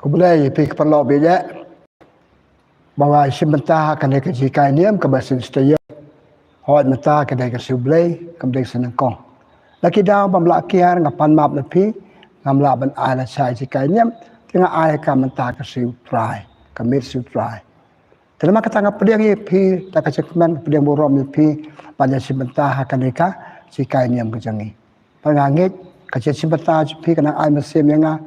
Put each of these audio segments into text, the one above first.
Kemudian pergi perlu bijak bahwa sementara kena kejikai niam ke bahasa Australia. Hoi mentah kena ke sublai kemudian senang kong. Laki dah pembelakian ngapan map lebih ngamla ban ai la sai jikai niam tengah ai ka mentah ke suprai kemit suprai. Terima katanga pediang pi tak kecekman pediang borom pi pada sementara kena ka jikai niam kejangi. Pangangit kecek sementara pi kena ai mesim yang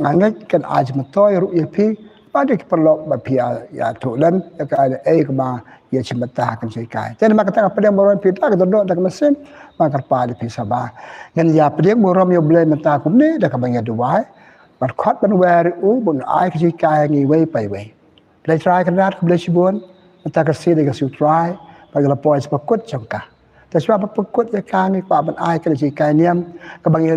ngangit kan ai sementara ru pi pada perlu bapi ya tulen ya ka ke ma ya sementara kan jikai. Jadi maka katanga pediang borom pi tak dodok tak mesim maka pada pi sabah. Ngan ya pediang borom yo boleh mentah kum ni dak bang ya duai. Ban khot ban wer u bun ai ke jikai ngi wei pai wei. Play try kan rat boleh sibun mentah ke si dak su try bagi lapoi sepakut jangka. Tapi sebab pekut ya kang ni pa ban ai ke jikai niam ke bang ya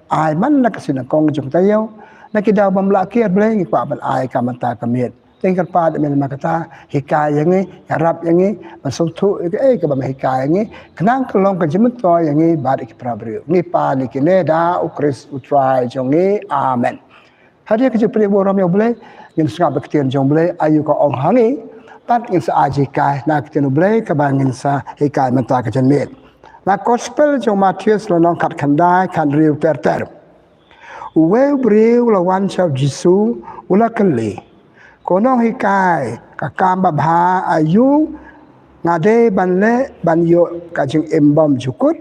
ai man nak sin kong jung tayo. Nak kita memlaki boleh ngi pa ban ai ka mentah kemit. Tinggal pada memang kata hikai yang ni, harap yang ni, masuk ke bama hikai yang ni, kenang kelong ke jemuto yang ni barik prabri. Ni pa ni kene da ukris utrai jong ni amen. Hadir ke jepri boram yang boleh, yang sengap bektian jong boleh ayu ko ong hangi, pat yang sa ajikai nak ketian boleh ke bangin sa hikai mentah ke jenmit. Na gospel jong Matius lonong kat kandai kan riu ter. Uwe briu lawan sab Jisu ula keli. Konong hikai kakam babha ayu ngade banle banyo kajing embom jukut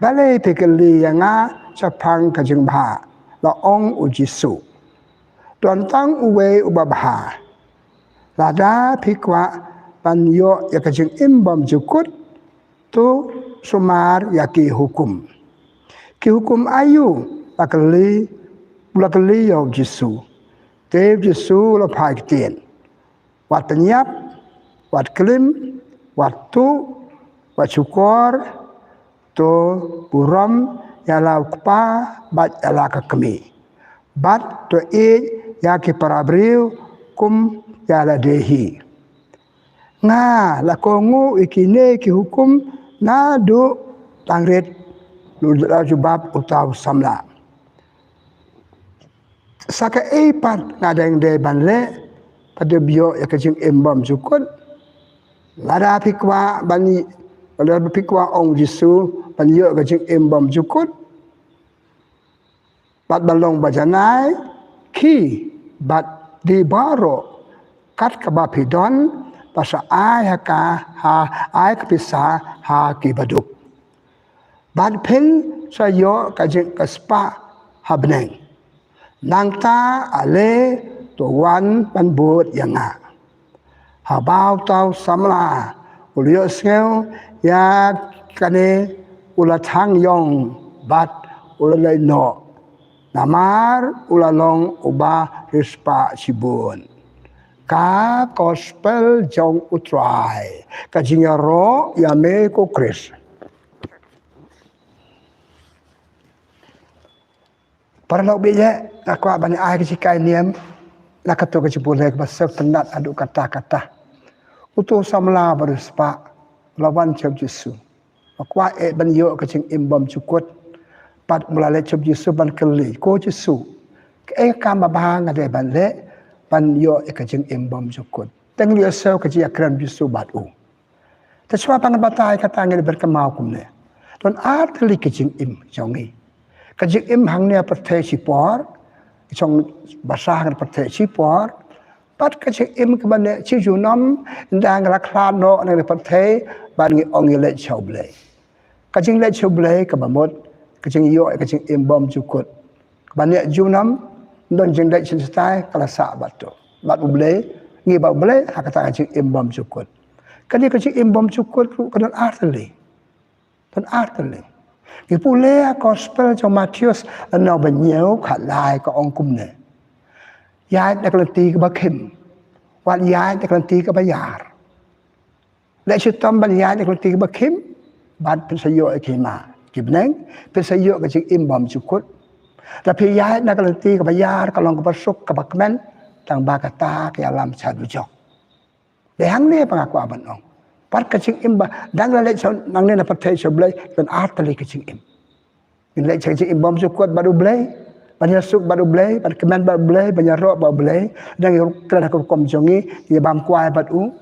bale pekeli yanga sapang kajing bha la ong ujisu dontang uwe ubabha lada pikwa banyo ya kajing embom jukut tu sumar yaki hukum ki hukum ayu lakeli yo jisu Dave Jesu lo pai ketien. Wat penyap, wat kelim, wat tu, wat syukur, tu buram yalau kepa, bat yalau kekemi. Bat tu ya ki parabriu kum yala dehi. Nga la kongu ikine ki hukum na du tangrit lu jubab utau samla. Saka eipat ngadang de banle pada bio ya kecing embam jukut lada pikwa bani lada pikwa ong Jisu banyo kecing embam jukut bat balong bajanai ki bat di baro kat kabapidon pasa ai haka ha ai kepisa ha ki baduk bat pen sayo kecing kaspa habneng Nangta ale tuan panbut yanga. Habau tau samla ulio sel ya kane ulatang yong bat ulalai no. Namar ulalong ubah rispa sibun. Ka gospel jong utrai. Kajinya ro ya me ko kris. Para nak bijak nak kuat banyak ai kecikai niam nak kata kecipulai pasal penat aduk kata-kata. Utuh samla berspa lawan cep Yesus. Kuat banyo kecing imbam cukut pat melalai cep Yesus ban keli ko Yesus. Kam babang ada banle banyo kecing imbam cukut. Teng liu sel kecing akran Yesus batu. Tersua pangan batai kata ngene berkemau kumne. Don artli kecing im jongi. Kajik im hangnya pertai sipor, trong basah kan pertai sipor, pat kajik im kebane cijunam ndang raklan no nang pertai bangi ongi let choble. Kajing let choble kebamut, kajing yo kajing im bom jukut. Kebane junam ndon jing let cintai kalasa batu. Bat uble ngi ba uble hakata kajing im bom jukut. Kani kajing im bom jukut kan artli. Kan artli. Kipulea gospel trong Matius nó bệnh nhiều khả lại có ông cung này. Yai đặc lần tì cái bác khim. Wat yai đặc lần tì cái bác yar. Lệ sư tâm bạn yai đặc lần tì cái bác khim. Bạn phải sử dụng cái mà. Kịp nếng. Phải sử dụng cái chữ im bầm chữ cút. Tapi yai đặc lần tì cái bác yar. Kalau cái bác suk cái bác men. Tang bác kata cái alam sadu jok. Để hang này pengakuan bạn ông. Pat kecing im dan lek nang ni dapat tay sebelah dan artali kecing im. In lek kecing im bom cukup baru belai banyak suk baru boleh, banyak kemen baru boleh, banyak rok baru boleh. Dan kerana aku komjongi, dia bamkuai baru.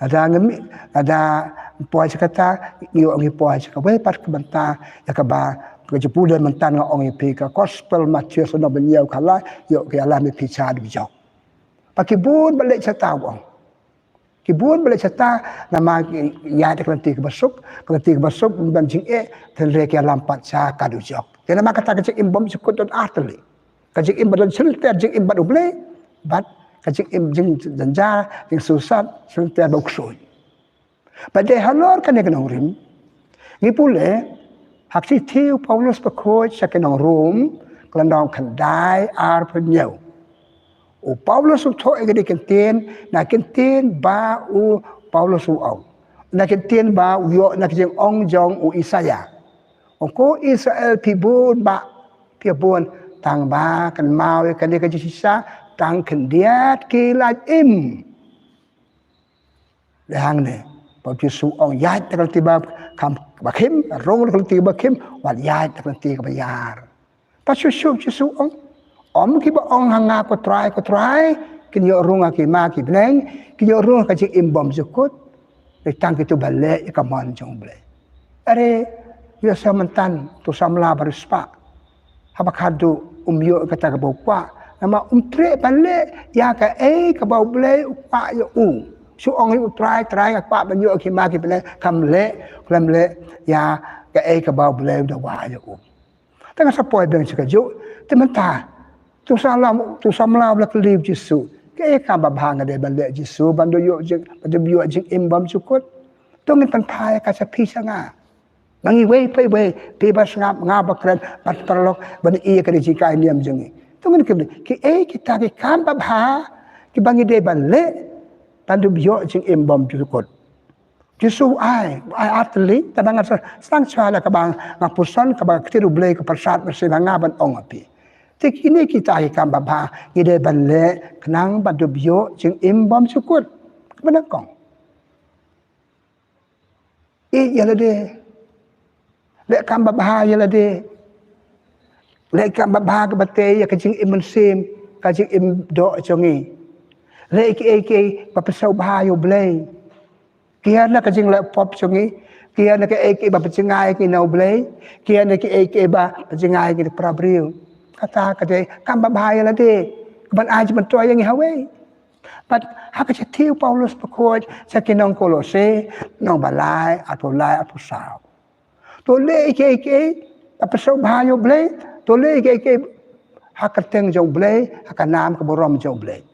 Ada ngemi, ada puai sekata, iyo ngi puai sekawai pat kebenta, ya kaba kejepul mentan ngong ipi ke gospel Matius sono beliau kala, yo ke alam ipi cad bijau. Pakibun balik cerita wong. Kibun balik cerita nama ya de kelanti ke besuk bukan jing tenre ke alam pat ca kadu jok. Dia nama kata kecik imbom sekut dan arteli. Kecik im badan selter jing im badu bleh, bat kecik im jing janja jing susat selter bauksoy. Pada halor kan dia kenang rim. Ni pule hak si tiu Paulus berkoj sa kenang rum kelandang kendai ar penyau. O Paulus uto egede kenten na kenten ba u Paulus u au. Na kenten ba u yo na jeng ong jong u Isaya. Ko Israel pibun ba pibun tang ba kan mau kan dia ke sisa tang kendiat kilat im. Dehang ne pa Yesu ong yat tak tiba kam bakim rong tak tiba bakim wal yat tak tiba bayar. Pa Yesu ong om ki ba ong hanga ko try kinyo runga ki ma ki bleng kinyo runga ka jing imbom jukut tang kitu balik ka mon jong ble. Are yo samantan tu samla barispa habakadu umyo kata ka bokwa nama umtre balik ya ka ka bau ble upa yo u su ong u try ka pa banyo ki ma ki bleng kam le ya ka ka bau ble da wa yo u tanga sapoi beng sikajo tementa tu samla bla kelib Yesu ke ka babhang de balik Yesu bando yo jing bando yo jing imbom jukut tu ngin pan pai ka sa pi sanga mangi wei pe bas ngap bakran pat perlok ban iya ka ji kai niam jengi tu ngin ki kita ki kan babha ki bangi de balik bando yo jing imbom jukut Yesu ai atli tabang sang chala ka bang ngapuson ka bang tiru blai ka persat bersinanga ban ong api Tik ini kita ikan bapa ide balik kenang batu bio jeng imbom syukur kepada kong. Ialah dia. Lek kan bapa ialah dia. Lek kan bapa ke bate ya kajing imun sim kajing im do jongi. Lek bapa sau bahayo blay. Kia na kajing lek pop jongi. Kia na ke bapa cengai ki nau blay. Kia na ke ba cengai ki prabriu. Kata kan bahaya lah deh. Keban aja mentua yang hawe. But hak tiu Paulus berkoj sakinong Kolose nong balai atau sao. Tole ke apa so bahaya blay. Tole ke hak keteng jong blay hak nam ke borom jong blay.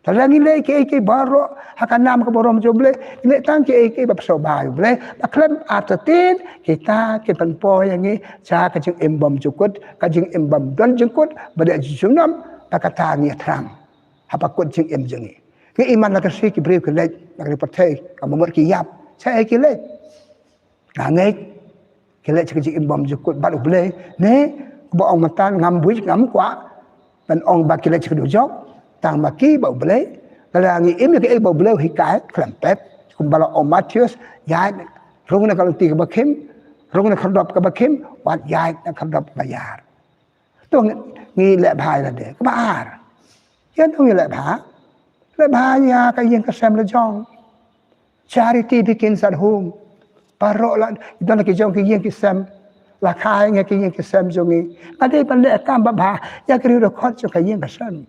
Talangi le ke baro hak nam ke borom jong blay. Le tang ke apa so bahaya blay. Aklam atatin kita ke penpo yang ni ca kajing imbom jukut kajing imbom don jengkut bada junam pakata ni terang apa kut jing im jengi ke iman la kasi ki brew ke lek nak reportai ka momor ki yap saya ki lek ngangai ki lek kajing imbom jukut balu blai ne bo ong matan ngam bui ngam kwa ban ong ba ki lek ke dojok tang maki ba blai kalangi im ke ba blai hikai klampet kumbala o Matius ya rung na kalanti ka bakim rung na khadap ka bakim wat yai na khadap bayar tu ngi le bhai la de ka bar yan tu ngi le bhai ya ka yen ka sam la jong charity begins at home parok la don ki jong ki yen ki sam la khai nge ki yen ki sam jongi ade ban le kam ba bha ya ki ro khot jo ka yen ka sam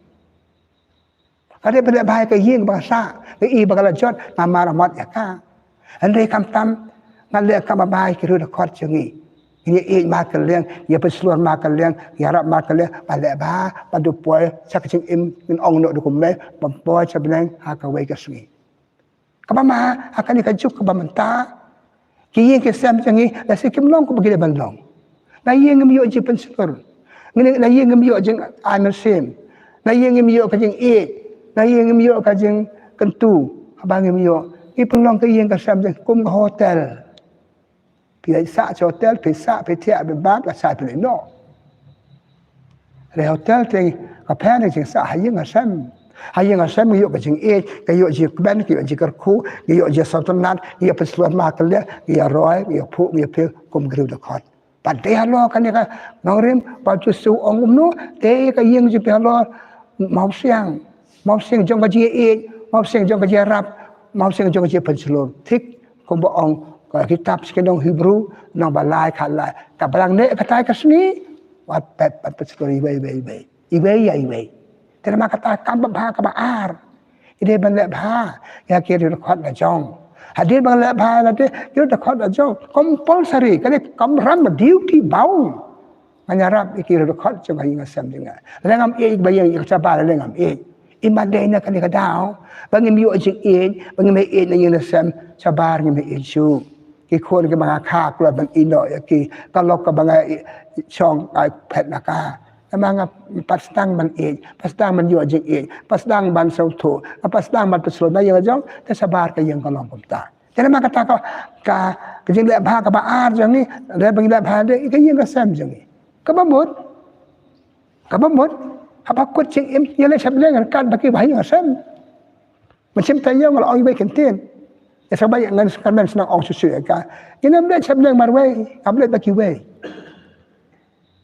ade ban le bhai ka yen ba sa ke i ba la jot ma mat ya ka ande kam tam ngan le kam ba bhai ki ro khot jongi ini makan liang, ia perseluar makan liang, ia harap makan liang, balik bah, padu puai, sakcing im, min ong nok dokumen, pempuai sebenarnya hakawai kesungi. Kapama akan dikajuk ke bamenta, kini kesam cengi, lasi kimlong ku bagi bandong. Naya ngemiyo je penselur, naya ngemiyo je anusim, naya ngemiyo kajing naya ngemiyo kajing kentu, abang ngemiyo, ipelong ke yang kesam cengi, kum ke hotel. Pi sa hotel pi sa pi tia be bab la sa pi no le hotel te ka pa ne jing sa hayeng asam yo ka jing ka yo ji ban ki yo ji kar khu yo ji sa tan nan yo pe sluat ma ka le yo roi yo phu yo pe kum gru da khot Padai Allah kan dia ngrim baju su ong umno te ka yeng je pi Allah mau siang jong ka ji mau siang jong ka ji Arab mau siang jong ka ji penselur tik ko bo ong ka kitab sekedong Hebrew nang balai khalai ka balang ne ka tai ka sni wat pet penselur iwe ya iwe terima kata kam ba ka ba ar ide ban le ba ya ke ri khot na jong hadir bang le bha la te yo ta khot a jo compulsory kale kam ram duty bound manyarap ikir khot jo ngai ngasam jinga lengam e ba yang ik sa ba lengam e imade na kale ka dau bang mi yo jing e bang me e na yin sam sa bar ngi me e chu ki khon ke bang kha klo bang ino ya ki ka lok ka bang chong ai phet na ka Amanga pastang man pastang man yo jing pastang ban sau tho pastang man peslo na yang jong te sabar ka yang kalong kumta jadi maka kata ka jing le bha ka ba ar jang ni le bang le bha de ka yang ka sam jang ni ka ba mot apa kut jing im ye le sab le ngan kan ba ki ba yang sam macam tayang al oi ba kan tin ya sabai ngan kan men senang ong su ka ina le sab le mar wei ab le ba ki wei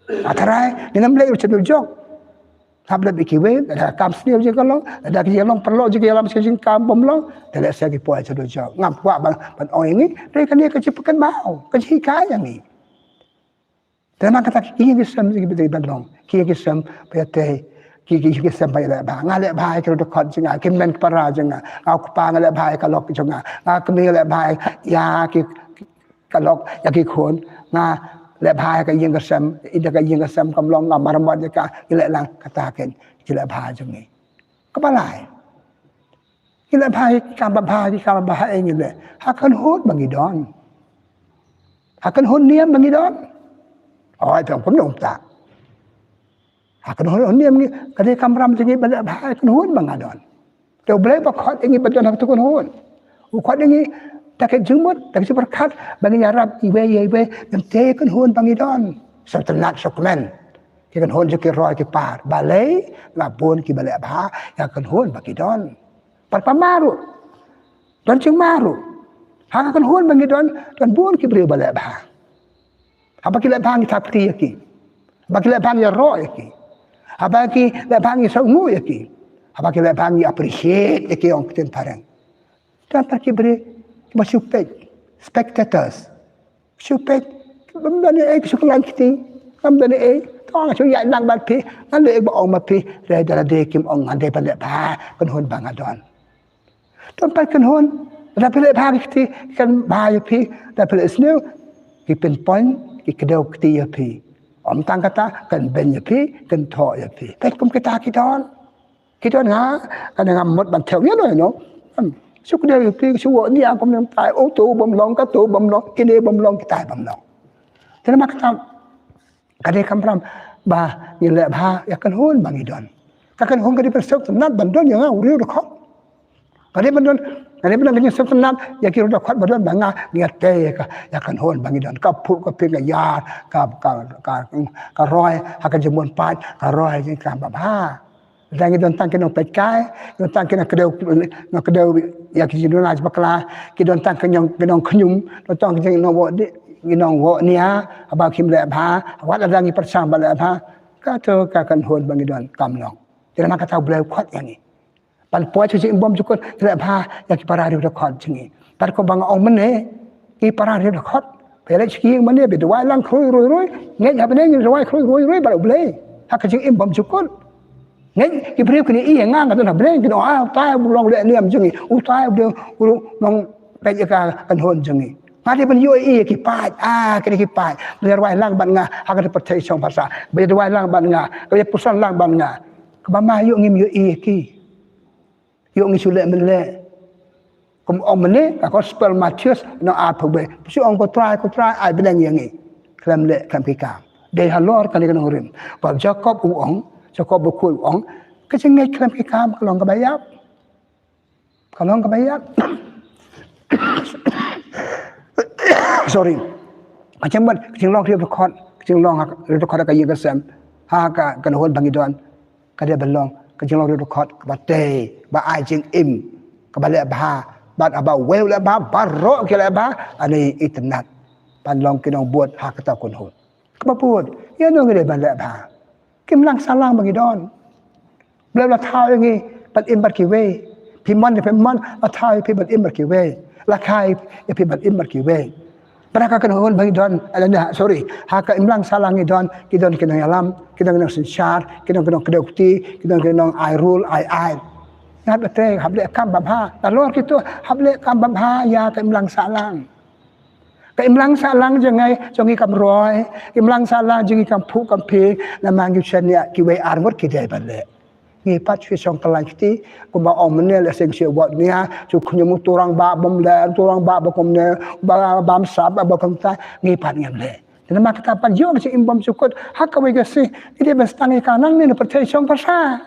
Atarai dengan beli macam tu jok. Tablet bikiwe, ada kam sendiri je kalau, ada kerja long perlu je dalam sekejap kam bomlong, tidak saya kipuai macam tu jok. Ngap kuat ban orang ini, mereka dia kerja pekan bau, kerja kaya ni. Terima kata kini kisam je betul bandong, kini kisam payah kini kisam payah bah, ngalek bah kalau dekat jenga, kimen para jenga, ngau kupa ngalek bah kalau jenga, ngau kemi ngalek bah ya kalau ya kikun, ngau le bhai ka yeng kasam ida ka yeng kasam kam long ngam marmot ka ile lang kata ken ile bhai jong ni ka balai ile bhai ka bhai ni le ha kan hot bang idon ha kan hot niam bang idon oi tong pom nong ta ha kan hot niam ni ka de kam ram jeng ba bhai kan hot bang adon to ble ba khot ngi ba don ha tu kan hot u khot ngi tak jumut tak berkat bagi Arab iwe dan te kan hon bagi don setelah sokmen ki kan hon je ki roi ki par balai la bon ki balai ba ya kan hon bagi don par pamaru don cing maru ha kan hon bagi don bon ki beri balai ba apa ki la bang ta pri ki apa ki la bang ya roi ki apa ki la bang ya sangu ki apa ki la bang ya appreciate ki on ten parang dan par ki beri masupet spectators supet benda ni kesukaran kita benda ni tong chu ya nang bat pi ngan le ba ong ma pi re da de kim ong ande ba le ba kan hon bang adon ton pa kan hon da pi le ba kita kan ba ya pi da pi snu ki pen point ki kedau kita ya pi om tang kata kan ben ya pi kan tho ya pi pet kum kita kita nga kan ngam mot ban theo ya no Suk dia pergi suruh ni aku memang tai auto bomlong kata bomlong kini bomlong kita bomlong. Jadi mak kata kadai kampram bah ni le bah ya kan hon bang idon. Kan hon kadai persok tenat bandon yang au riu dekok. Kadai bandon kanya sok tenat ya kira dekok bandon banga ni te ya kan hon bang idon. Ka pu ka ping ya ka roi akan jemun pat ka roi ni ka bah. Dan kita tentang kena pekai, tentang kena kedau ya kita nak bakla, kita tentang kena kenyum, tentang kena wo nia, abang kim le bah, awak ada lagi persam bala bah, kata kakan hon bagi don kamlong. Jadi nak tahu beliau kuat yang ni. Pal puas cuci bom cukup le bah ya kita para dia kuat jengi. Tar ko bang ong mene, kita para dia kuat. Pelak sikit mana berdua lang kroi, ngai apa ni kroi baru boleh. Hak cuci bom cukup. Ngai ki beri kini iya ngang kata nak beri kini tai bulong le niam jengi tai dia nong pej kan hon jengi mari ben yo iya ki pai kini ki pai ber wai lang ban nga hak ada percaya song bahasa ber wai lang ban nga ber pusan lang ban nga kebama yo ngim yo iya ki yo ngi sule mele kum om mene gospel Matius no apbe su ong ko try ai ben yang ngi klam le kam ki kam de halor kan kan horim pa Jacob ong Jacob berkuih orang, kecengai kelam kikam kalau enggak bayar, sorry, macam mana kecing long dia rekod agak yang kesem, ka kan hon bangi don, kada belong kecing long dia rekod kebate, ba ajing im, kebalik bah, bat aba well bah, barok kila bah, ani internet, pan long kinong buat hak kata kun hon. Kebaput. Ya no ngede balik bah. Kim lang salang bagi don. Beliau la tahu yang ni bat imbar kiwe. Pimon la tahu pi bat imbar kiwe. La kai ya pi bat imbar kiwe. Mereka kena hon bagi don. Sorry. Haka imlang salang ni don. Kita kena alam. Kita kena sensyar. Kita kena kedokti. Kita kena airul ai. Ngat betul. Hable kam babha. Lalu kita hable kam babha ya ke imlang salang. Ke imlang salang jangai jangi kam roy. Imlang salang jangi kam pu kam pe. Namang yushania kiwe armut kita balik. Ngi pat fi song kalai kiti ko ba om ne le seng sia wat nia chu khnyum turang ba bom le turang ba kom ne ba bam sab ba kom ta ngi pat ngam le dan mak ta pan yo si imbom sukut hak ka we si ide bestangi kanang ne pertai song pasha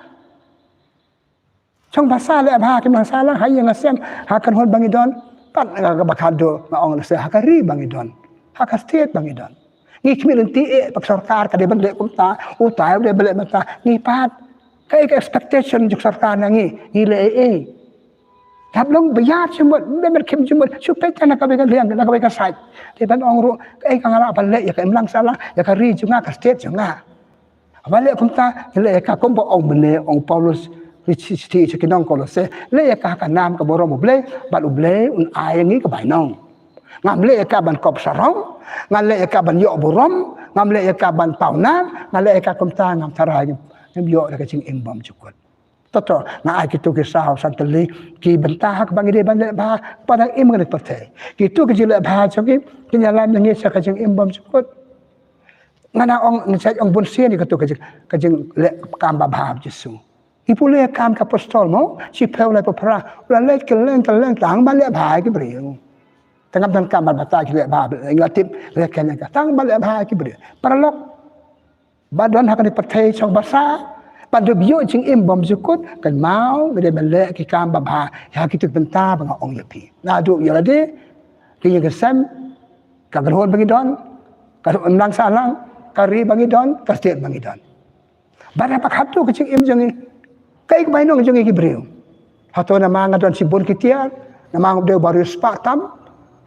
le ba kim sa la hay yang asem hakan hon bangi don pat ga bakado ma ong le se hakari bangi don hak state bangi don ngi kmilen ti e pak sarkar ka de ban le kom ta u ta de bele mata ngi pat cái expectation juk sarkar nangi ile thap long bayat semut member kim semut supaya kana ka bega liang ka bega sai te ban ong ru kai ka ngala ban le ya ka imlang sala ya ka ri junga ka state junga abale kumta le ka kombo ong bele ong Paulus richi kinong kolose le ya ka nam ka borom ble ban ble un ai ngi ka bai nong ngam le ka ban kop sarong ngam le ka ban yo borom ngam le ka ban pauna ngam le ka kumta ngam tarai yo da kacing imbam cukut toto na ai kitu ke sahau santali ki bentah hak bangi de ban le ba padang im ngat pate kitu ke jile ba choki kinyalam ngi sa kacing imbam cukut ngana ong ngisai ong bun sia ni kitu kacing le kam ba ba jesu ipule kam ka apostol mo si peula popra la le keleng tang ba le ba ki briu tangam dan kam ba ta ki le ba ngatip le kan ka tang ba le ba ki briu paralok Badan hak ni patai chong basa pada bio jing imbom zukut kan mau ngade bale ki kam babha ya ki tuk benta bang ong yapi na du ya lade ki yang kesam ka gerhon bagi don ka emlang salang kari bagi don ka stet bagi don bara pak hatu ke jing im jang kai ke bainong jang ki breu hatu na manga don sibun kitia na manga de baru spatam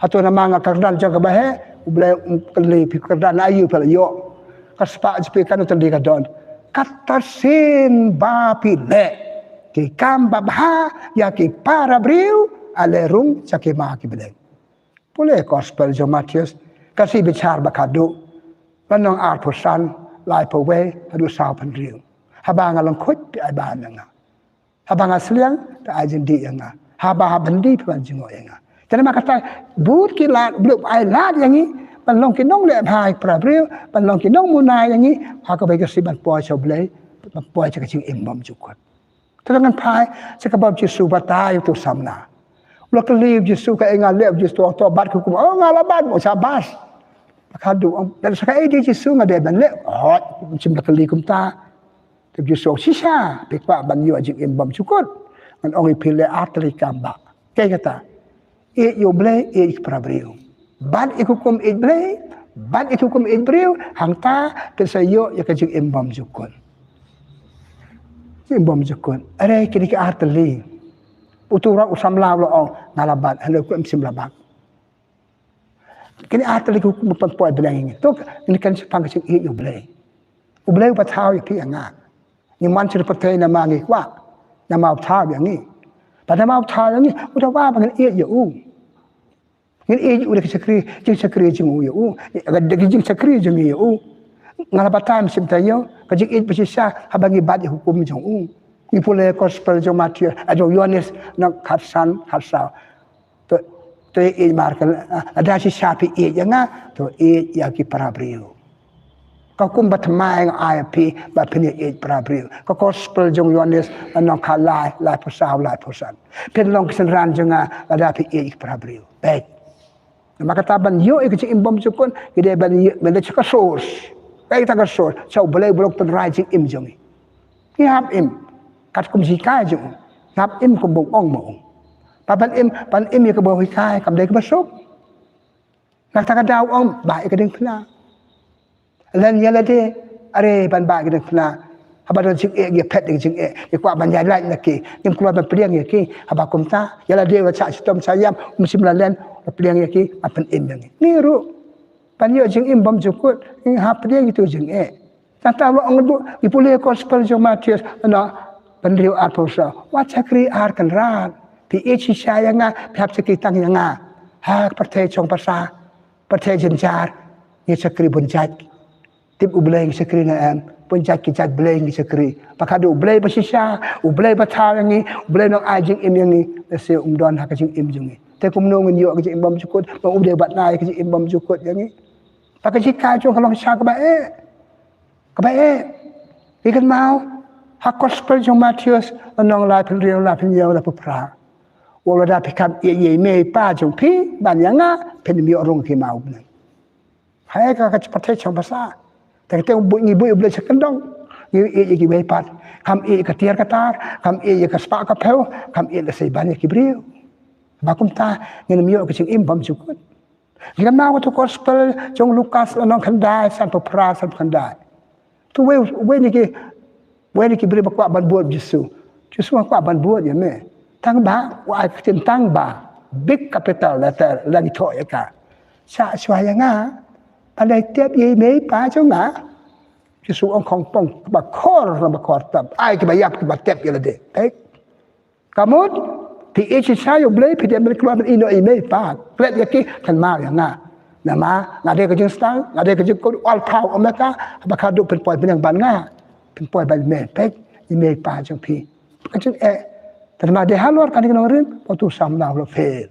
hatu na manga kardan jang ka bahe ublai kali pikardan ayu pala yo kaspa jipikan utali ka don katasin bapi le ki kam babha ya ki para briu alerung saki ma ki bele pule gospel jo Matius kasi bichar bakadu panong ar pusan lai pawe padu sao pan riu habang along khut pi ai ban nga habang asliang ta ajendi nga haba bandi pan jingo nga tena makata but ki la bluk ai la yangi pan long kinong le bhai pra briu pan long kinong munai yang ni ha ka bai ka si ban poi chau blai ban poi cha ka ching imbam chukot tangan phai cha ka bab Jesu batai tu samna lo ka liv Jesu ka enga le Jesu to bat ku oh ngala bat mo sa bas pakadu dan sa ka edi Jesu nga de ban le oh chim ka li kum ta te Jesu sisa pikwa ban yo jing imbam chukot man ong ipile atli kamba kai kata e yo blai e pra briu ban ikukum idbre ban ikukum idbriu hangta kesayo ya kajing imbam jukun are kini ke arteli utura usam law lo ngalabat halo ku imsim labak kini arteli ku poi belang to ini kan pang sing i yo blay ublay pa thaw pi anga ni man sir patay na mangi wa na ma thaw yang ni pada ma thaw yang ni utawa bangan i yo Ini udah sakri jing u agad jing sakri jing u ngalabatam sim tayo kajing it pesisa habangi bad hukum jong u ni pule gospel jong Matius ajo Yohanes nak khatsan khatsa to e markal ada si sapi e janga to e ya ki parabriu ka kum batmai ai pi ba pini e parabriu ka gospel jong Yohanes nak khalai la pasau la posan pen long kisan ran janga ada pi e parabriu baik maka taban yo ikut imbom sukun gede ban bele chaka sos kai ta ka sos chau bele blok tan rising im jongi ki hap im kat kum si kai jong hap im kum bong ong mo pan im ye ka bo kai kam de ka basuk nak ta ka daw ong ba ka ding khna len yala de are ban ba ka ding khna habadon sing e ge pet ding sing e kwa ban ya lai na ki nim kula ban priang ye ki habakum ta yala de wa cha sitom sayam musim la len pliang yaki apan im yang ni ru Panyo jeng imbam jukut ing hap dia gitu jeng tata lo ngadu ipule gospel jong Matius ana penriu arposa wachakri ar kan ran pi echi saya nga phap chaki tang nga ha parthe chong pasa parthe jenjar ni chakri bunjat tip ubleng chakri na am bunjat ki jat bleng ki chakri pakadu ublei basisha ublei batha yang ni ublei no ajing im yang ni se umdon ha ka jing im jung ni te kum no ngun yo ka jing imbam jukut ma ublei bat nai ka jing imbam jukut yang ni pakai ka chong kalong sha ka ba ikan mau hak gospel jong Matius anong la penriu la penyo la pupra wala da pikam ye me pa jong pi ban yang pen mi orong ki mau nan hai ka pathe chong basa te te bu ngi bu ble sekendong ye ki be pat kam ka tiar ka tar kam ka spa ka peu kam la sei ban ki brio bakum ta ngin mi ka ching im bam jukut ikan mau to gospel jong Lukas anong khandai san pupra san khandai tu we ni ki beri bakwa ban buat Yesus bakwa ban buat ya me tang ba wa tin tang ba big capital letter lagi tho ya ka sa swaya nga palai tiap ye me pa chong na Yesus ong khong pong ba khor tab ai ki ba yap ki ba tep ya de tek kamut ti echi sayo blai pi de me kluar ino e me pa klet ya ki kan ma ya nga nama ngade ke jeng stang ngade ke jeng all power Amerika bakadu pen poi yang ban nga pen poi ban me pek ime pa jeng pi ka jeng terima de halor kan ngin rin potu sam na lo fe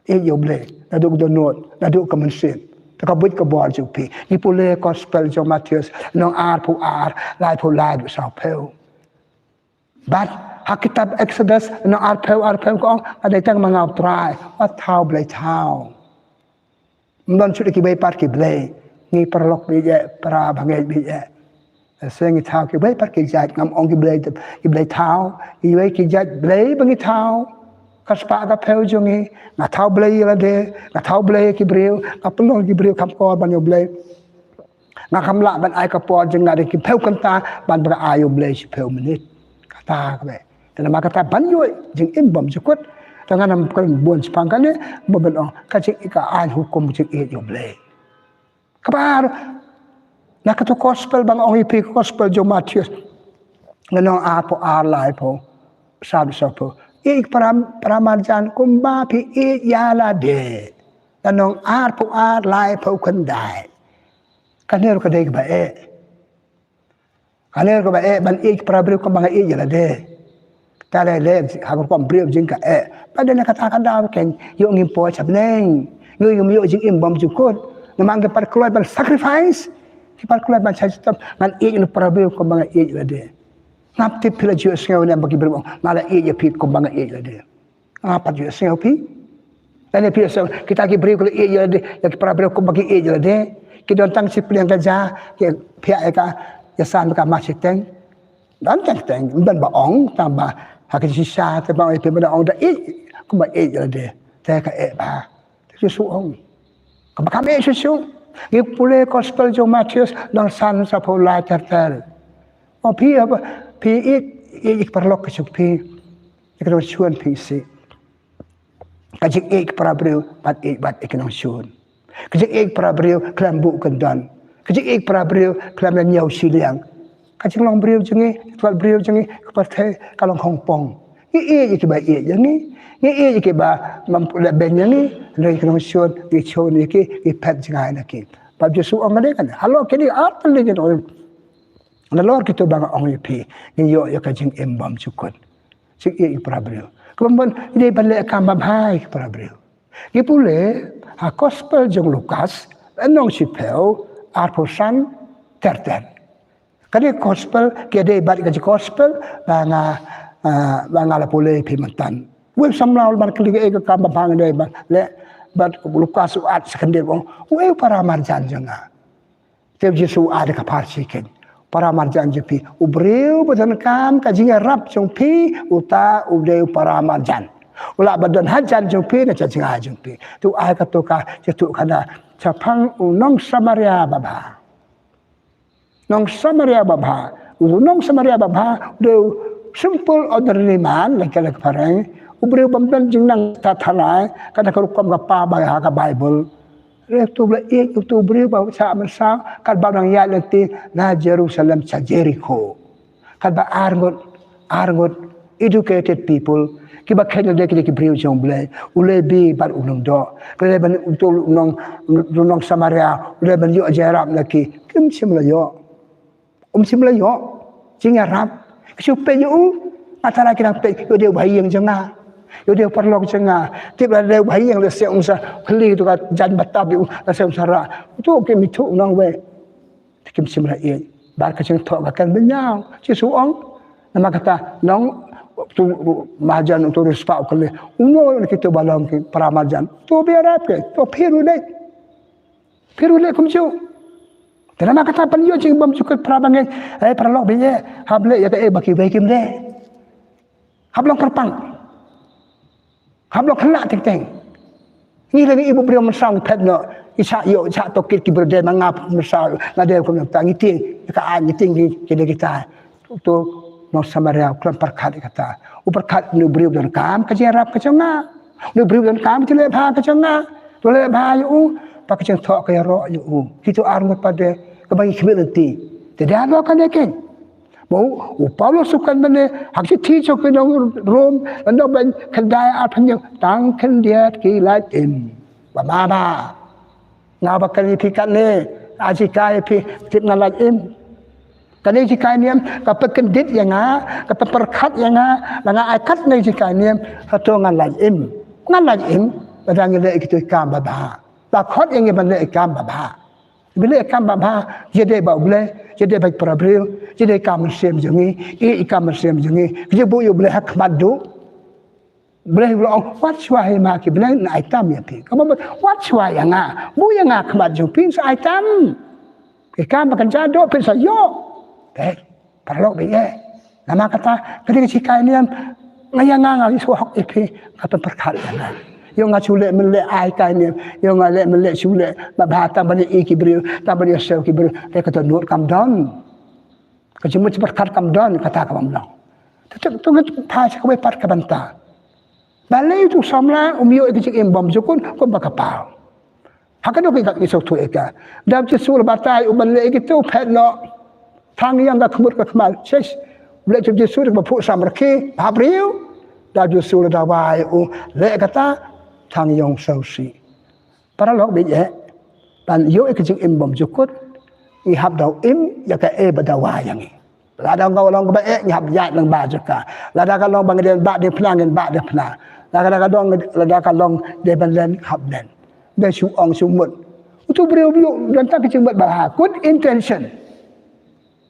yo ble na do not na do ka mensin ta ka buit ka bor jeng pi ni pole gospel jong Matius nong ar lai du sa peu bat hakitab Exodus nong ar peu ko ada tang mangau trai wat thau ble thau Mbon sudah kibai par kibai ni perlok bija para bangai bija sengi thau kibai par kijat ngam ong kibai thau ibai kijat blai bangi thau kaspa ka peu jongi na thau blai la de na thau blai kibriu ka pelong kibriu kam ko ban yo blai na kam la ban ai ka por jeng ngade ki peu kan ta ban ba ayo blai si peu menit kata ka be dan ma kata ban yo jeng imbam jukut Tangan nam kan buan sepangkane boben ong kacik ika an hukum cik yo blai. Kabar nak tu gospel bang ong ipi gospel jong Matius. Nganong apo lai po sabi sopo. Ik paramarjan kumba pi yala de. Nganong apo lai po kandai. Kanero kadai ba Kanero ba ban ik parabri ko mga yala de. Tala le hakon ko brio jing ka pada nak katakan dah ken yo ngimpo sabneng yo jing imbam jukut namang ke par keluar ban sacrifice ki par keluar ban sajtam ngan no parabio ko mga la de ngapti pila ju sengau na bagi berbong mala pi ko mga la de apa ju sengau pi dan pi so kita ki brio ko la de ya ki parabio ko bagi la de ki don tang sip yang gaja ki pia ka ya san ka masiteng dan teng ban ba ong tambah hak sisa te bang pe benda ong da ko ba la de te ka ba tu su ong ka ba kame su ni pule gospel jong Matius nang san sa po la tertel o pi apa pi ik perlok ke su pi ik ro chuan pi si ka jik ik parabril bat ik nang chuan ka jik ik parabril klam bu kan dan ka jik ik parabril klam na nyau siliang kacing long brio jengi tual brio jengi kepada kalong hongpong i ki ba yang ni ki ba mampu la ben yang ni lei kan shon ki chon ki pet jangai na ki pa jesu ong le kan halo ke ni art le ni oi na lor ki to bang ong pi ni yo kacing embam cukut sik i parabrio kemudian ini balik kam ba hai parabrio ki pule ha gospel jong Lukas anong si peu arposan terten kali gospel kede bat kaji gospel banga la pole pimentan we samlaul bar kali ke ka bang de le bat Lukas at sekende bong we para marjan janga te Jesu ada ka parsiken para marjan jepi ubreu badan kam kaji rap jong pi uta udeu para marjan ula badan hajan jong pi na cacing jong pi tu ai ka to ka cetu kana capang unong Samaria baba nong Samaria baba de simple ordinary man like parang ubreu bamdan jing nang tathanai kada ko kam ka pa ba ha ka Bible tu bela tu beri bawa sa mensa kan barang ya nanti na Jerusalem sa Jericho kan ba arngot educated people kiba kena de ki beri jong bela ule bi bar unong do kele ban utul unong Samaria ule ban yo jarab laki kim simla yo simla yo jing arab supe yo atara kina pe yo de bai yang janga yo dia perlok cenga tip ada bayi yang lese unsa keli tu kat jan batab yu lese unsara tu ke mitu nang we tikim simra ye bar ka ceng tok kan benyang ci suong nama kata nong tu majan tu rispa keli uno kita balong ke para majan tu biarap ke tu piru le kumju nama kata pan yo cing bam cukup para bangai perlok be ye hable ya ke baki baik kim de hablong perpang Hablok kena ting-ting. Ni lagi ibu beliau mesang pet no. Isa yo isa tokit ki berde mangap mesang ngade ko nak ngiting ka an ngiting kita. Tu no Samaria klan perkat kata. Uperkat ni beliau dan kam ka jerap ka cenga. Ni beliau dan kam ti le bha ka cenga. Tu le bha yo pa ka ceng thok ka ro yo. Kitu arngot pada ka bagi community. Tidak ada kan dekin. Mau Paulus sukan mana hak ti cho ke dong Rom ando ban kendai apan yang tang kendiat kilat ba ngaba kan pikat ne ajikai pi tip ngalat kan jikai niam ka pekendit yang ka perkat yang langa akat ne jikai niam hato ngalat badang le kitu kam ba khot yang ban le kam ba bila kam ba jede ba ble jadi baik Abril, jadi kami sem jengi, kami sem jengi. Jadi buyu boleh hak madu, boleh bilang what suai maki, boleh na item ya pi. Kamu what suai yang bu yang madu pin sa item. Ikan makan jado pin sa yo. Perlu biye. Nama kata ketika cikai ni ngayang ngali suak ipi kata perkara yang yung nga sulit mele ai kai ni yung nga le mele sulit ba bata bani ikibril ta bani sel kibril te kata nur kam don ka jemut berkat kam don kata kam long tetap tu pa sa kwe pat ka banta balai tu samla umyo ikik embom jukun ko bakapao hakado ka isok tu eka dab ci sul batai uballe gitu pet no thang yang ka khmut ka khmal ses ble tu ci sul ba phu samrki abril dab ci sul da wai u le kata thang yong sau si para lok be ye ban yo ikik embom jukut i hab dau im ya ka badawa yang la da ngau long ba hab ya lang ba jaka la da ka long bang den ba de plang den ba de plang la da ka long de ban len hab den be su ong su mut tu brio dan tak kecil buat bah good intention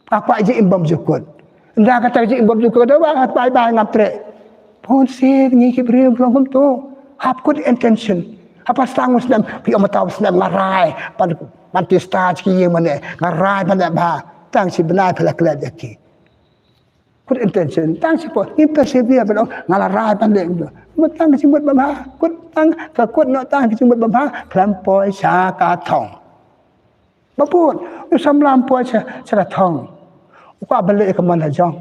apa aja embom jukut nda kata aja embom jukut da ba bai ngapre pon se ni ki brio long tu have good intention. Apa sang Muslim pi tahu Muslim ngarai pan tista ki mana ngarai pan ba tang si benar pelak-pelak yaki. Good intention tang si po ni persevere pa ngalarai pan lek tu. Tang si buat ba good tang ka good no tang si buat ba klampoi sa ka thong. Ba pun u samlam poi sa ka thong. Kwa balik ke mana jong.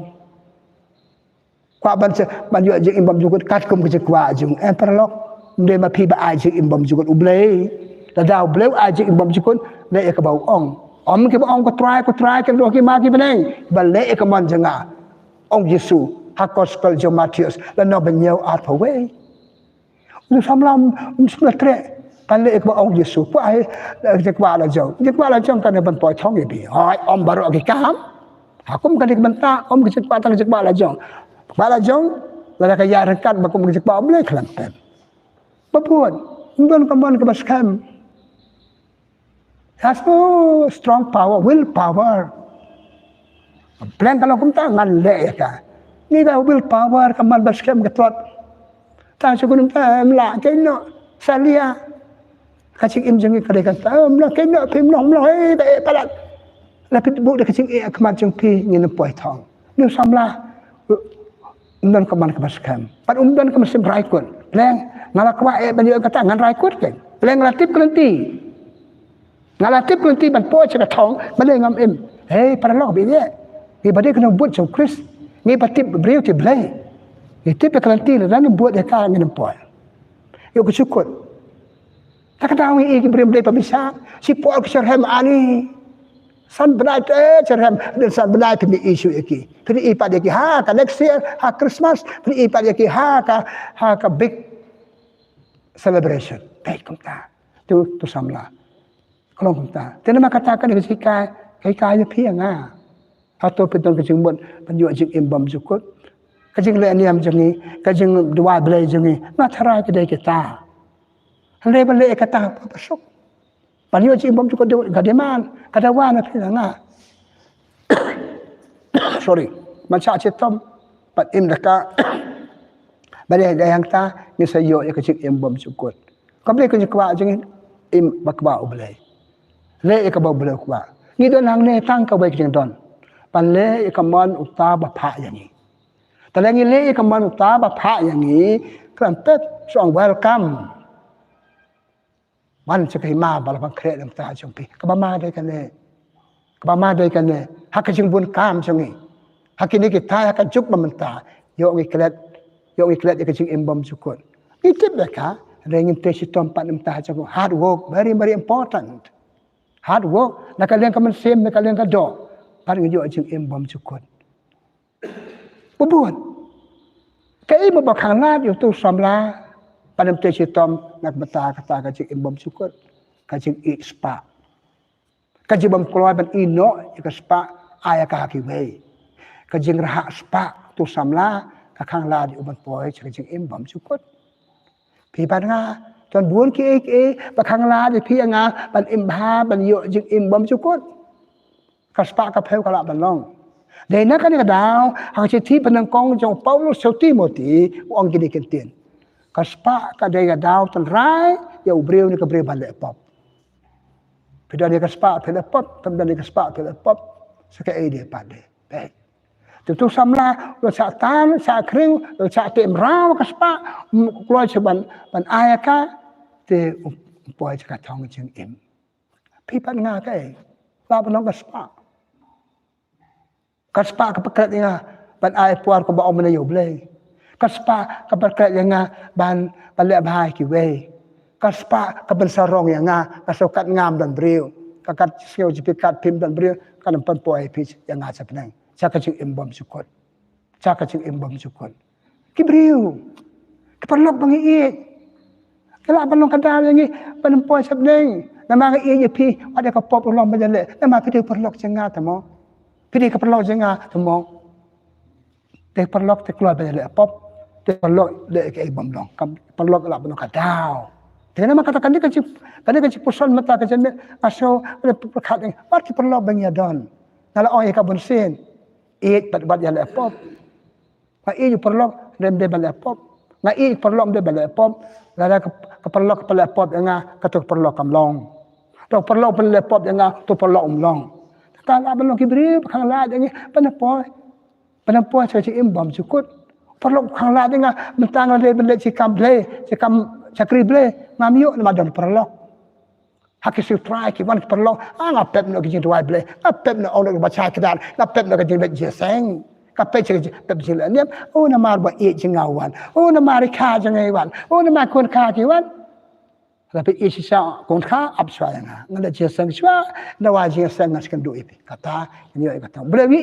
Kwa ban yo je imbam jukut kat kum ke kwa jung perlok dia ma pi ba aje imbam jukut ublei la dau bleu aje imbam jukut le ke bau om ke bau ko try ke do ki ma ki benai ba le ke man janga ong Yesu ha gospel jo Matius la no benyo at away lu samlam smatre pan le ke bau ong Yesu ko ai ke kwa la jo kan ban poi thong ye bi hai om baru ke kam hakum kan ke banta om ke cepat tang cepat la jo ba la jo la ka ya rekat ba kum ke cepat om le klan Bapuan, bukan kaman ke baskam. Has no strong power, will power. Plan kalau kumta ngan le ka. Ni ka will power kaman baskam ke tot. Ta sugun ta mla ke no salia. Kacing im jengi kare kan ta mla ke no pim long mla e palat. La pit bu de kacing e kaman jeng pi ngin poi thong. Ni samla umdan kaman ke baskam. Pat umdan kaman sim raikun. Plan ngalakwa banyak kata ngan raikut kan leng latip kelenti ngalatip kelenti ban po cha thong balai ngam im para lok bi ye ni badai kena buat jong Chris ni patip brio ti blai ni tip kelenti la dan buat de ka ngin po yo ku syukur kadang iki beri pabisa si Paul keserhem ani san benai cerhem dan san benai kami isu iki pri ipat iki ha ka next year ha Christmas pri ipat iki ha ka big celebration baik kumta tu samla kalau kumta tena katakan dengan sikai kai ya pia nga atau petong kejing bon penjual jing imbam sukut kejing le niam jengi kejing dua belai jengi matara kedai kita le balik kata pasok panyo jing imbam sukut gademan kadawan pia nga sorry manca cetom pat im daka balik dayang ta ni sayo ya kejing imbam sukut kamle kejing kwa jing im bakba ubelai le ka ba belai kwa ni don hang ne tang ka wei jing don pan le ka man uta ba pha yang ni ta le ni le ka man uta ba pha yang ni kan pet song welcome man se kai ma ba la ban kre dam ta jong pi ka ba ma dai kan le ka ba ma dai kan le ha ka jing bun kam jong ni ha ki ni ki ta ha ka jup ma man ta yo ngi klet ka jing embam sukut ni tip da ka re ngin te si tom pat nam ta jong hard work very important hard work nak kalian kaman sem nak kalian ka do par ngi yo jing embam sukut bubuan kai mo ba khang lat yo tu samla panam te si tom nak bata kata ka jing embam sukut ka jing spa ka jing bam kloi ban ino ka spa aya ka ki wei ka jing raha spa tu samla ka khang lat yo ban poi ka jing embam sukut pi ban ngaจนบุญkiปะคังลาดิพี่งาบันอิมพาบันโยจิงอิมบอมจุกุดกัสปะกะเพลกะละบันลองเดนักนี่กะดาวหางสิที่ปนังกองจงเปาโลเซติโมติอองกินกันเตียนกัสปะกะเดกะดาวตันไรยาอุเบรียวนี่กะเบรีบันเลปอบพี่ดานี่กัสปะเพลปอบตันดานี่กัสปะเพลปอบสกะเอเดปะเดเปtu samla lo sa tan sa kring lo sa tem raw kaspa kloi seban ban ayaka te poi ka thong ching im pi pan nga kai la ban kaspa ka pakat nga ban ay puar ko ba om na yo ble kaspa ka pakat nga ban le bhai ki we kaspa ka ban sarong nga kasokat ngam dan breu kakat sio jipikat pim dan breu kan pan poi pi nga sa penang Caka cing imbam sukut. Caka cing imbam sukut. Kibriu. Keperlok bangi iit. Kala balong kadal yang penempoi sabdeng. Nama iit ye pi ada ka pop ulong bajale. Nama pidi perlok cenga tamo. Pidi keperlok cenga tamo. Te perlok te keluar bajale pop. Te perlok le ke imbam long. Perlok la balong kadal. Jadi nama katakan dia kecil pusat mata kecil aso perkat yang wat perlok bangi adon. Kalau orang yang kabun sen it bat ya lepop ma i perlok dem de lepop ma i perlok de lepop la ka perlok ka lepop nga ka to perlok kam long to perlok pel lepop nga to perlok long ta la balong kibri khang la de panapoi se imbam sukut perlok khang la de nga mentang le bele si kam sakri ble ngamiu na madon perlok hak isu try ki wan perlok ngapep no kijing tuai ble ngapep no ono baca kedan ngapep no kijing je seng ngapep je pep je le niam na mar ba e jingawan na mar kha jangaiwan na mar kun kha ki wan tapi e sisa kun kha ap swa nga ngala je seng swa na wa je seng ngas kan do ipi kata ni kata ble wi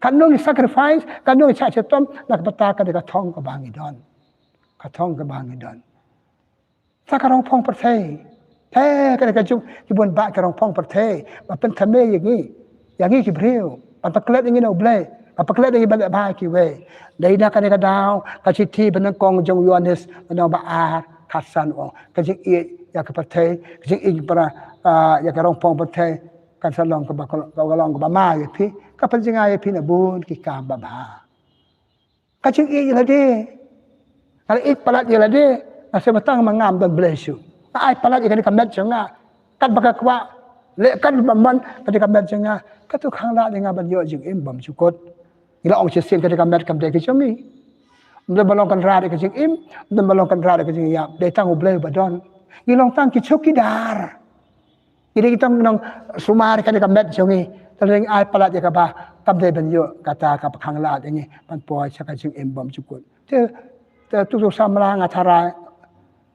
kan no sacrifice kan no cha chetom nak bata ka de ka thong ka bangi don ka thong ka bangi don sakarong phong per thaiแท้ก็ได้กระจุกที่บนบ้านกระรองพองประเทศมาเป็นทะเลอย่างนี้กี่เพี้ยวมันประเกล็ดอย่างนี้เอาเบลมันประเกล็ดอย่างนี้บันเลบ้ากี่เวได้นักกันในกระดาวกระชิดที่เป็นนักกองจงยอนเนสมันเอาบาอาขัดสันออกกระชิดอีอยากกับประเทศกระชิดอีประอยากกระรองพองประเทศการสลองกับบากระลองกับบามาอย่างพี่ก็เป็นยังไงพี่น่ะบุญกิกามบาบากระชิดอีอย่างนี้อะไรอีประหลาดอย่างนี้อาศัยมาตั้งมางามดันเบลชูai palat ikan kamet cenga kat bakak wa le kan baman kat kamet cenga kat tu khang la dengan ban yo jing im bam cukut ila ong chesen kat kamet kam de ki chongi mde balong kan ra de ki jing im mde balong kan ra de ki jing ya de tang uble badon ilong tang ki choki dar ide kita nang sumar kat kamet chongi tering ai palat ya ka ba kam de ban yo kata ka khang la de ni pan poi chaka jing im bam cukut te tu samla ngathara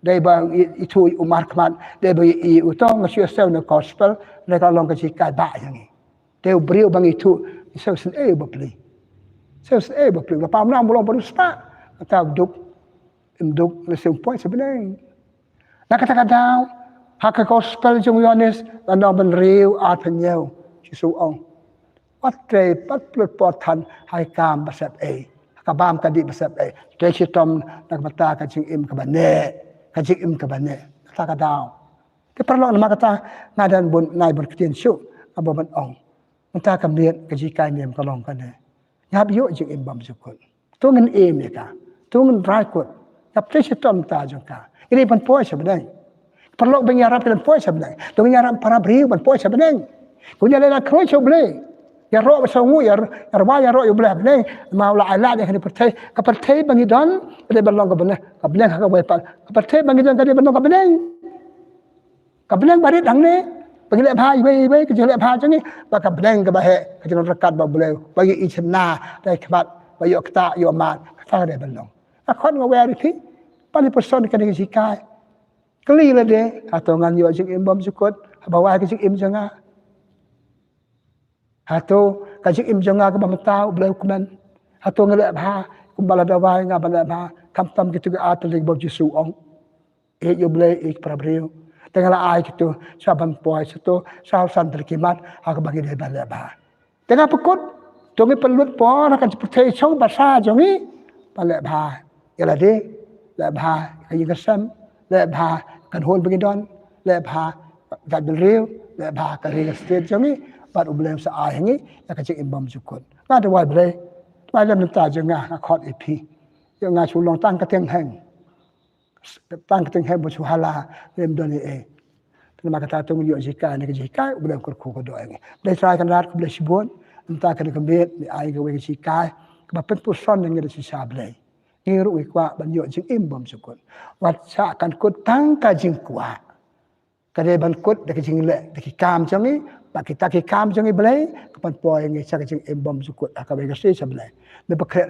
Dai bang itu umar kman dai bang utong ngasih sel na gospel mereka long ke jikai ba yang ni. Dai beriu bang itu sel sen bapli. Sel sen bapli. Lepas menang belum baru start. Kata duk lesung point sebenarnya. Nak kata-kata hak gospel jung Yohanes dan ben riu at penyau Yesus ong. Wat tre pat plut potan hai kam basap kabam kadi basap tre sitom nak mata ka jing im ka bane ka jing im ka bane kata kadau ke perlu nama kata ngadan bun nai bun ketien syuk abo ban ong mata ka miet ka jikai nem ka long ka ne nyap yo jing im bam sukun tu ngen em ka tu ngen rai kot kap tre sitom ta jong ka ini pan poi sebenarnya perlu bengarap dan poi sebenarnya tu bengarap para beriu ban poi sebenarnya kunya lela kroy choble ya ro sangu ya arba ya ro yo blah ne ma la ala de pertai ka pertai bangi don de balong ka bene ka bene ka we pa ka pertai bangi don ka de balong ka bene bari dang ne bagi le bha we ke je le bha jang ni ba ka bene ka ba he ka je rakat ba bule bagi i chna dai khabat ba yo kta yo ma ka de balong a khon nga we ri thi pani person ka ni sikai kli le de atau ngan yo jing im bom sukut ba wa ke jing im janga Hato kajik im jonga ka bamatau blau kuman. Hato ngelak bah kumbala dawai nga bala bah kam gitu ga atul lig bob Jesu ong. Yo blai prabreu. Tengala ai gitu saban poi seto sal san terkimat ak bagi de bala bah. Tengah pekut jongi pelut po kan seperti chong basa jongi bala bah. Yala de la bah kayi kesam la bah kan hol bagi don la bah ga belreu la bah ka ri state jongi bat ublem sa ai ngi ya ka chik imbam sukun na de wai ble wai lam ta jenga ka khot ep yo nga chu long tang ka teng heng bo chu hala lem doni tena kata tu yo jika ne jika ublem kur khu ko do ngi ble try kan rat ble shibon nta ka de bet ni ai ga we jika ka pen pu son ngi de si sa ble ni ru wi kwa ban yo jing imbam sukun wat sa kan kut tang ka jing kwa ka de ban kut de jing le de kam changi Pak kita ki kam jangi belai kapan poi ngi sak jing embom sukut akabe ka se sablai me pakre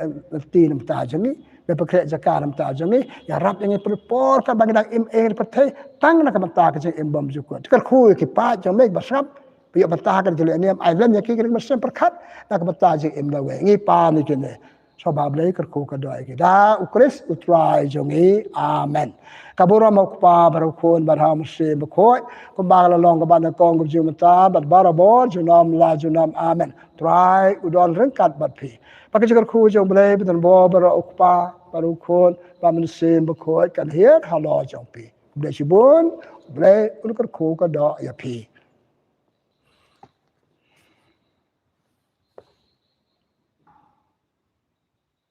ti nam ta jangi me pakre zakar nam ta jangi ya rap ngi por ka bagi dak im pathai tang na ka ta ka jing embom sukut kar khu ki pa jang me basap piyo bata ka jele ni ai lam ya ki ki masem perkhat na ka ta jing em lawe ngi pa ni kene sobab lai kar khu ka doi ki da ukris utrai jangi amen kabura mokpa barukun barham se bkhoi kumbang long ka ban kong gu jumata bat barabor junam la junam amen try udon rengkat bat phi pakai jikar khu jong blai bitan bo bara ukpa barukun bamen se bkhoi kan hiat halo jong pi blai sibun blai ulkar khu ka do ya phi